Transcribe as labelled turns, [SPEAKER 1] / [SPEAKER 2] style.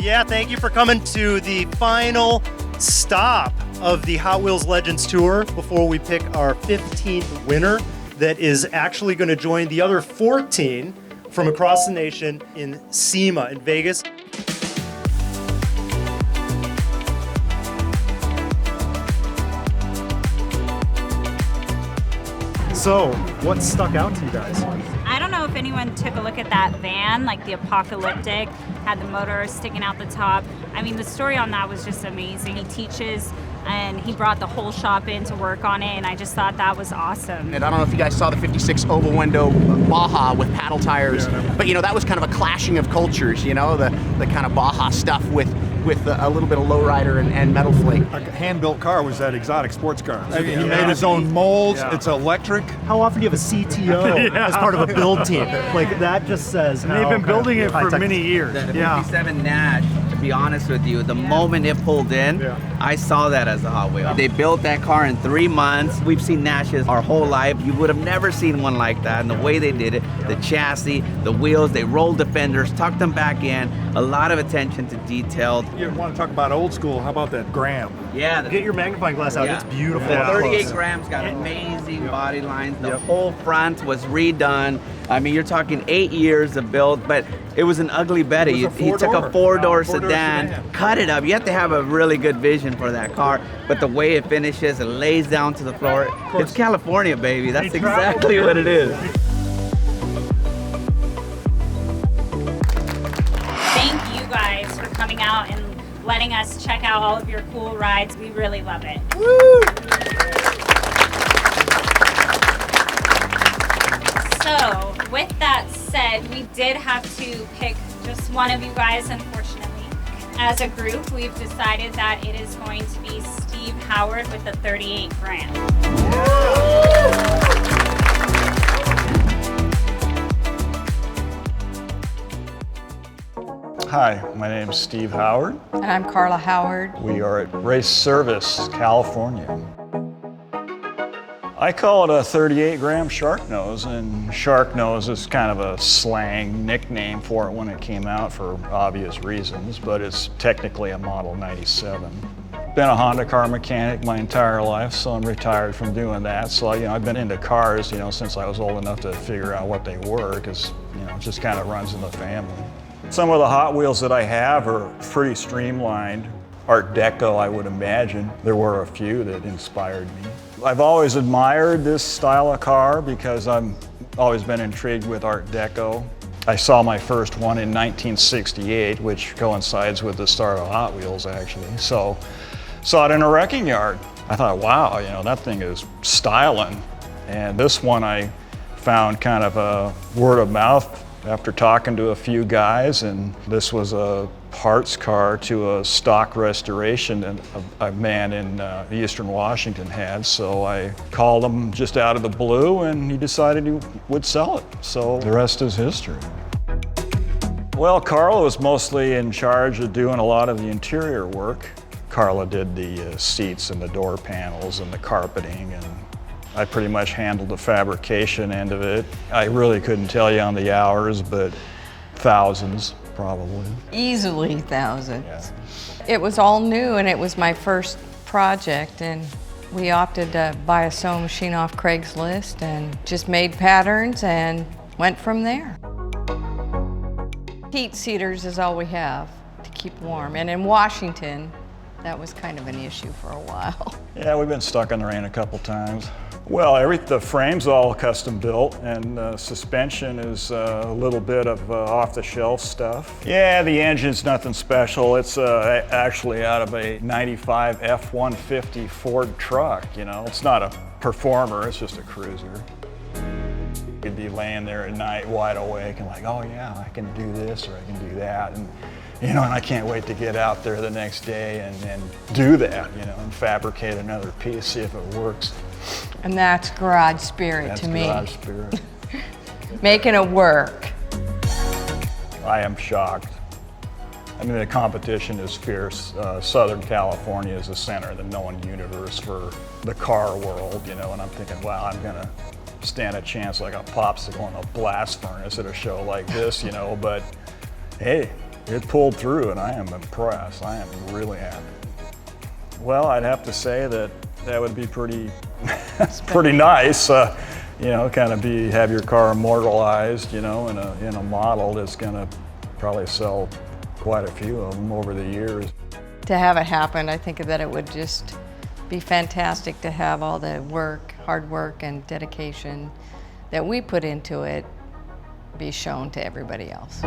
[SPEAKER 1] Yeah, thank you for coming to the final stop of the Hot Wheels Legends Tour before we pick our 15th winner that is actually going to join the other 14 from across the nation in SEMA in Vegas. So, what stuck out to you guys?
[SPEAKER 2] I don't know if anyone took a look at that van, like the apocalyptic, had the motor sticking out the top. I mean, the story on that was just amazing. He teaches and he brought the whole shop in to work on it, and I just thought that was awesome.
[SPEAKER 3] And I don't know if you guys saw the 56 oval window Baja with paddle tires, but you know, that was kind of a clashing of cultures, you know, the kind of Baja stuff with a little bit of lowrider and metal flake.
[SPEAKER 4] A hand-built car was that exotic sports car. He made his own molds. Yeah. It's electric.
[SPEAKER 1] How often do you have a CTO as part of a build team? Like, that just says
[SPEAKER 4] and they've been building it for many years.
[SPEAKER 5] The 57 Nash, to be honest with you, the moment it pulled in, I saw that as a Hot Wheel. They built that car in 3 months. We've seen Nashes our whole life. You would have never seen one like that. And the way they did it, the chassis, the wheels, they rolled the fenders, tucked them back in, a lot of attention to detail.
[SPEAKER 4] You want to talk about old school, how about that Graham?
[SPEAKER 5] Yeah.
[SPEAKER 1] Get your magnifying glass out, it's beautiful.
[SPEAKER 5] The 38 Graham's got amazing body lines. The whole front was redone. I mean, you're talking 8 years of build, but it was an ugly Betty. He took a four-door sedan, cut it up. You have to have a really good vision for that car, but the way it finishes, it lays down to the floor. It's California, baby. That's exactly what it is.
[SPEAKER 2] Thank you guys for coming out and letting us check out all of your cool rides. We really love it.
[SPEAKER 1] Woo!
[SPEAKER 2] So, with that said, we did have to pick just one of you guys, unfortunately. As a group, we've decided that it is going to be Steve Howard with the 38 Graham.
[SPEAKER 6] Hi, my name is Steve Howard.
[SPEAKER 7] And I'm Karla Howard.
[SPEAKER 6] We are at Race Service, California. I call it a 38 Graham Sharknose, and Sharknose is kind of a slang nickname for it when it came out for obvious reasons, but it's technically a Model 97. Been a Honda car mechanic my entire life, so I'm retired from doing that. So, I've been into cars, since I was old enough to figure out what they were, because, it just kind of runs in the family. Some of the Hot Wheels that I have are pretty streamlined. Art Deco, I would imagine. There were a few that inspired me. I've always admired this style of car because I've always been intrigued with Art Deco. I saw my first one in 1968, which coincides with the start of Hot Wheels, actually. So, saw it in a wrecking yard. I thought, wow, that thing is styling. And this one I found kind of a word of mouth after talking to a few guys, and this was a parts car to a stock restoration that a man in Eastern Washington had. So I called him just out of the blue, and he decided he would sell it. So the rest is history. Well, Karla was mostly in charge of doing a lot of the interior work. Karla did the seats and the door panels and the carpeting, and I pretty much handled the fabrication end of it. I really couldn't tell you on the hours, but thousands probably.
[SPEAKER 7] Easily thousands.
[SPEAKER 6] Yeah.
[SPEAKER 7] It was all new, and it was my first project, and we opted to buy a sewing machine off Craigslist and just made patterns and went from there. Heat seaters is all we have to keep warm, and in Washington, that was kind of an issue for a while.
[SPEAKER 6] Yeah, we've been stuck in the rain a couple times. Well, the frame's all custom built, and suspension is a little bit of off-the-shelf stuff. Yeah, the engine's nothing special. It's actually out of a 95 F-150 Ford truck, It's not a performer, it's just a cruiser. You'd be laying there at night wide awake and like, oh yeah, I can do this or I can do that. And I can't wait to get out there the next day and do that, and fabricate another piece, see if it works.
[SPEAKER 7] And that's garage spirit to me.
[SPEAKER 6] That's garage spirit.
[SPEAKER 7] Making it work.
[SPEAKER 6] I am shocked. I mean, the competition is fierce. Southern California is the center of the known universe for the car world, and I'm thinking, wow, I'm gonna stand a chance like a popsicle in a blast furnace at a show like this, but hey, it pulled through, and I am impressed. I am really happy. Well, I'd have to say that would be pretty, pretty nice. You know, kind of have your car immortalized, you know, in a model that's going to probably sell quite a few of them over the years.
[SPEAKER 7] To have it happen, I think that it would just be fantastic to have all the work, hard work and dedication that we put into it be shown to everybody else.